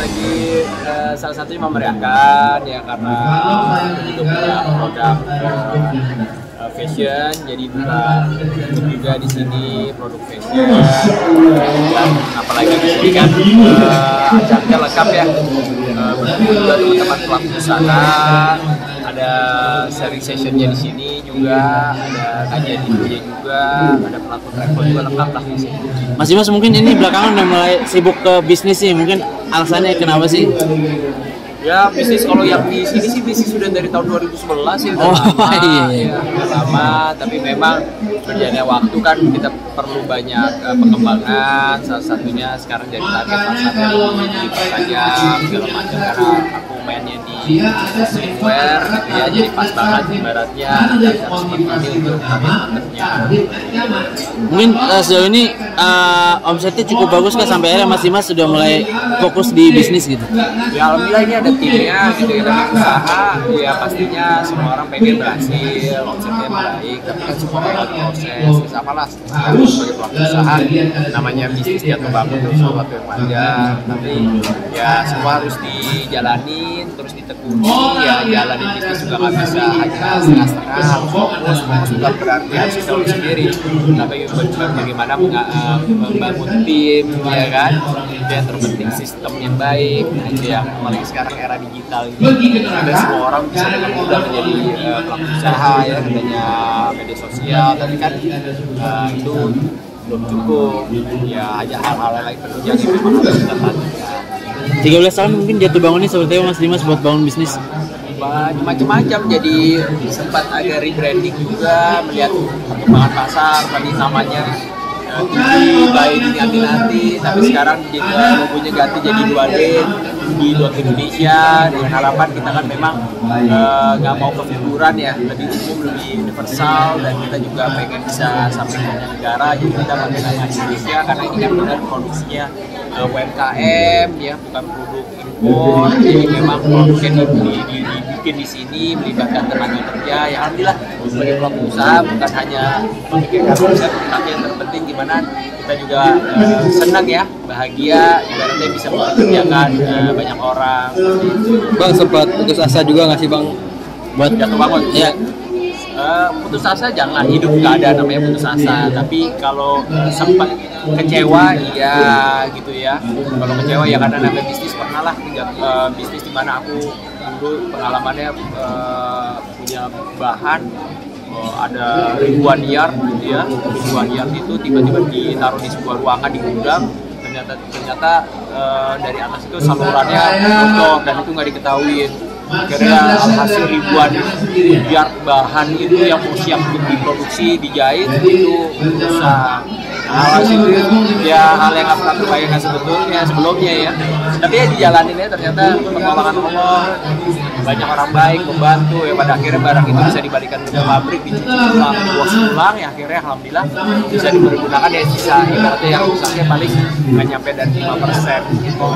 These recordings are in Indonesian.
lagi salah satunya memeriahkan ya karena itu punya produk fashion, jadi buka juga di sini produk fashion. Dan apalagi di sini kan acaranya lengkap ya, juga teman-teman pelaku usaha, ada sharing sessionnya di sini juga, ada kajian ilmunya juga, ada pelaku travel juga, lengkap lah di sini. Mas Dimas mungkin ini belakangan udah mulai sibuk ke bisnis sih, mungkin alasannya kenapa sih? Ya bisnis kalau yang di sini sih bisnis sudah dari tahun 2011 ya, udah lama, ya, udah lama. Tapi memang berjalannya waktu kan kita perlu banyak pengembangan. Salah satunya sekarang jadi target pasarnya diperbanyak segala macam karena aku mainnya di streetwear gitu ya, jadi pas banget ibaratnya ada seperti ini untuk target-targetnya. Mungkin sejauh ini omsetnya cukup bagus kan sampai akhirnya Mas Dimas sudah mulai fokus di bisnis gitu. Ya alhamdulillah ini ada timnya gitu ya, dari usaha ya pastinya semua orang pengen berhasil, omsetnya baik, tapi kan semua orang proses, sama lah sebagai pelaku usaha namanya bisnis jatuh bangun itu sesuatu yang panjang, tapi ya semua harus dijalanin terus ditekuni, ya jalanin bisnis juga nggak bisa hanya setengah-setengah, harus fokus bukan berarti harus tahu sendiri, tapi bagaimana membangun tim ya kan, yang terpenting sistem yang baik, itu yang apalagi sekarang era digital ini, dan semua orang bisa dengan mudah menjadi pelaku usaha ya, adanya media sosial, tapi kan itu belum cukup, ya ada hal-hal lain penunjang yang memang harus kita lakukan. 13 tahun mungkin jatuh bangun ini seperti apa Mas Dimas buat bangun bisnis? Macam-macam, jadi sempat ada rebranding juga, melihat perkembangan pasar, tadi namanya baik nanti, tapi sekarang logonya ganti jadi 2D di luar Indonesia, dengan harapan kita kan memang nggak mau kefiguran ya, lebih umum, lebih universal, dan kita juga pengen bisa sampai ke negara, jadi kita pakai nama Indonesia karena ini kan benar produksinya UMKM ya, bukan produk impor, jadi memang produknya dibikin di sini, melibatkan tenaga kerja. Ya alhamdulillah sebagai pelaku usaha bukan hanya memikirkan omset, tapi yang terpenting gimana kita juga senang ya, bahagia, ibaratnya bisa mempekerjakan banyak orang. Bang sempat putus asa juga nggak sih Bang Buat jatuh bangun? Ya. Putus asa jangan, hidup nggak ada namanya putus asa, tapi kalau sempat kecewa iya gitu ya, kalau kecewa ya karena namanya bisnis, pernah lah bisnis di mana aku dulu pengalamannya punya bahan ada ribuan yard gitu ya, ribuan yard itu tiba-tiba ditaruh di sebuah ruangan di gudang, ternyata dari atas itu salurannya bocor dan itu nggak diketahui. Akhirnya alhasil ribuan yard bahan itu yang mau siap untuk diproduksi, dijahit itu rusak. Alhasil itu ya hal yang nggak pernah terbayangkan sebelumnya ya. Tapi ya dijalanin ya, ternyata pertolongan Allah, banyak orang baik membantu ya, pada akhirnya barang itu bisa dibalikan ke pabrik, dicuci ulang, diwash ulang ya, akhirnya alhamdulillah bisa dipergunakan ya, sisa ibaratnya yang rusaknya paling nggak nyampe dari 5% gitu.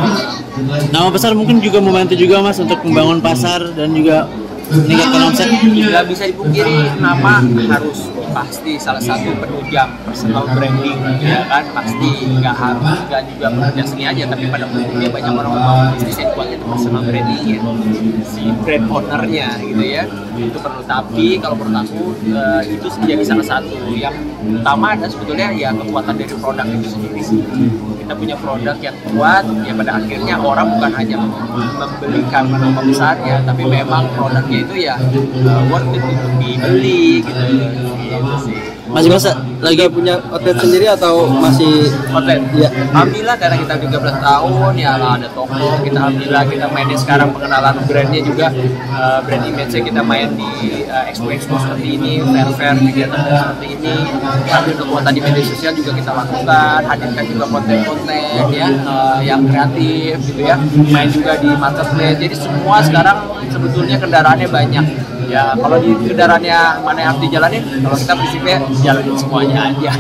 Nama besar mungkin juga membantu juga Mas untuk membangun pasar dan juga meningkatkan omset. Nggak bisa dipungkiri, nama harus pasti salah satu penunjang personal branding ya kan, pasti nggak juga pekerja seni aja, tapi pada umumnya banyak orang mau bisnis yang kuat itu personal branding ya, si brand ownernya gitu ya, itu perlu. Tapi kalau menurut aku itu jadi salah satu yang utama, dan sebetulnya ya kekuatan dari produk itu sendiri sih. Kita punya produk yang kuat ya, pada akhirnya orang bukan hanya membeli karena nama besarnya, tapi memang produknya itu ya worth it untuk dibeli gitu sih. Masih masa lagi punya outlet sendiri atau masih outlet? Ya. Alhamdulillah karena kita 13 tahun ya ada toko, kita alhamdulillah kita mainnya sekarang pengenalan brandnya juga, brand image-nya kita main di expo seperti ini, fair kegiatan seperti ini, sambil kekuatan di media sosial juga kita lakukan, hadirkan juga konten-konten ya yang kreatif gitu ya, main juga di marketplace, jadi semua sekarang sebetulnya kendaraannya banyak. Ya kalau di kendaraannya mana yang harus dijalanin, kalau kita prinsipnya jalanin semuanya aja.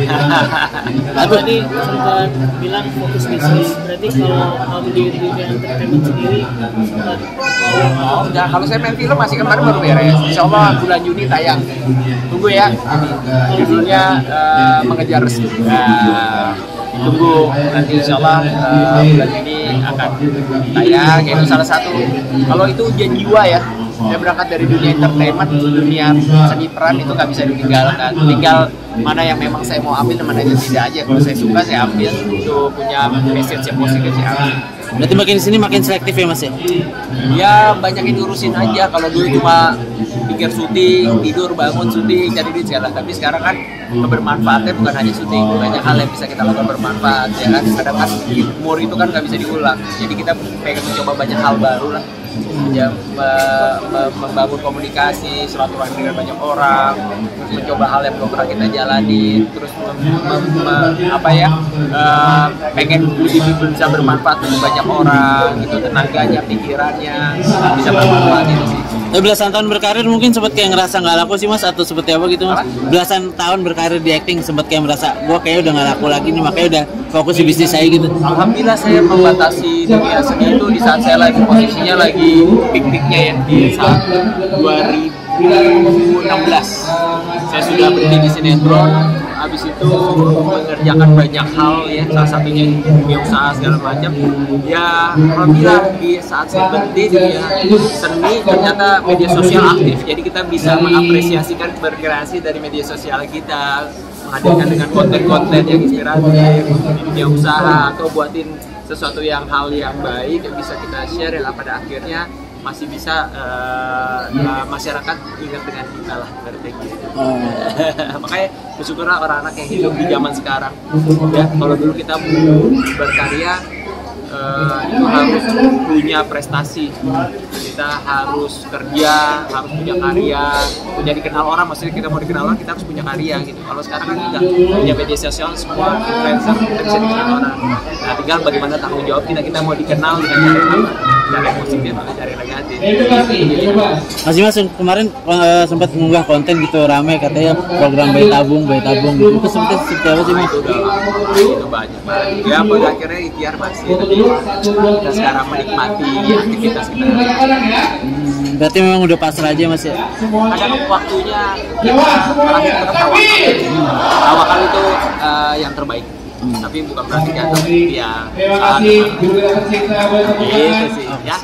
Tadi sempat bilang fokus bisnis, berarti kalau di entertainment sendiri enggak, kalau saya main film masih kemarin baru beres, insya Allah bulan Juni tayang, tunggu ya. Judulnya Mengejar Restu. tunggu nanti insya Allah bulan ini akan tayang. Itu salah satu. Kalau itu ujian jiwa ya, saya berangkat dari dunia entertainment, dunia seni peran itu nggak bisa ditinggalkan. Tinggal mana yang memang saya mau ambil dan mana yang tidak aja. Kalau saya suka saya ambil, itu punya message yang positif saya ambil. Berarti makin sini makin selektif ya Mas ya? Ya banyakin urusin aja. Kalau dulu cuma pikir syuting, tidur, bangun, syuting, cari duit segala. Tapi sekarang kan kebermanfaatnya bukan hanya syuting, banyak hal yang bisa kita lakukan bermanfaat ya kan. Kadang kan umur itu kan nggak bisa diulang. Jadi kita pengen mencoba banyak hal baru lah. Ya, membangun komunikasi, silaturahmi dengan banyak orang, terus mencoba hal yang belum pernah kita jalani, terus pengen lebih bisa bermanfaat untuk banyak orang, gitu, tenaganya, pikirannya bisa bermanfaat itu sih. Belasan tahun berkarir mungkin sempat kayak ngerasa nggak laku sih Mas atau seperti apa gitu Mas? Belasan tahun berkarir di acting sempat kayak merasa gua kayaknya udah nggak laku lagi nih, makanya udah fokus di bisnis saya gitu. Alhamdulillah saya membatasi dunia seni itu di saat saya lagi posisinya lagi peak-peaknya ya, di saat 2016 saya sudah berhenti di sinetron, habis itu mengerjakan banyak hal ya, salah satunya dunia usaha segala macam ya. Alhamdulillah di saat saya berhenti di seni ternyata media sosial aktif, jadi kita bisa mengapresiasikan berkreasi dari media sosial kita, menghadirkan dengan konten-konten yang inspiratif di dunia usaha atau buatin sesuatu yang hal yang baik yang bisa kita share yang pada akhirnya masih bisa masyarakat ingat dengan kita lah berarti gitu. Makanya bersyukurlah orang-anak yang hidup di zaman sekarang ya. Kalau dulu kita berkarya itu harus punya prestasi, kita harus kerja, harus punya karya, punya dikenal orang. Maksudnya kita mau dikenal orang, kita harus punya karya gitu. Kalau sekarang kan enggak, punya media sosial, semua influencer kita bisa dikenal orang. Nah tinggal bagaimana tanggung jawab kita mau dikenal dengan cara apa, cara yang positif atau cara yang negatif. Mas kemarin sempat mengunggah konten gitu rame katanya program bayi tabung gitu. Itu seperti apa sih Mas? Itu banyak banget. Ya pada akhirnya ikhtiar masih. Kita sekarang menikmati aktivitas kita. Berarti memang udah pasrah aja Mas ya? Kadang waktunya kita terakhir tetap tawakal itu yang terbaik. Tapi bukan berarti kan ya saat gitu sih ya.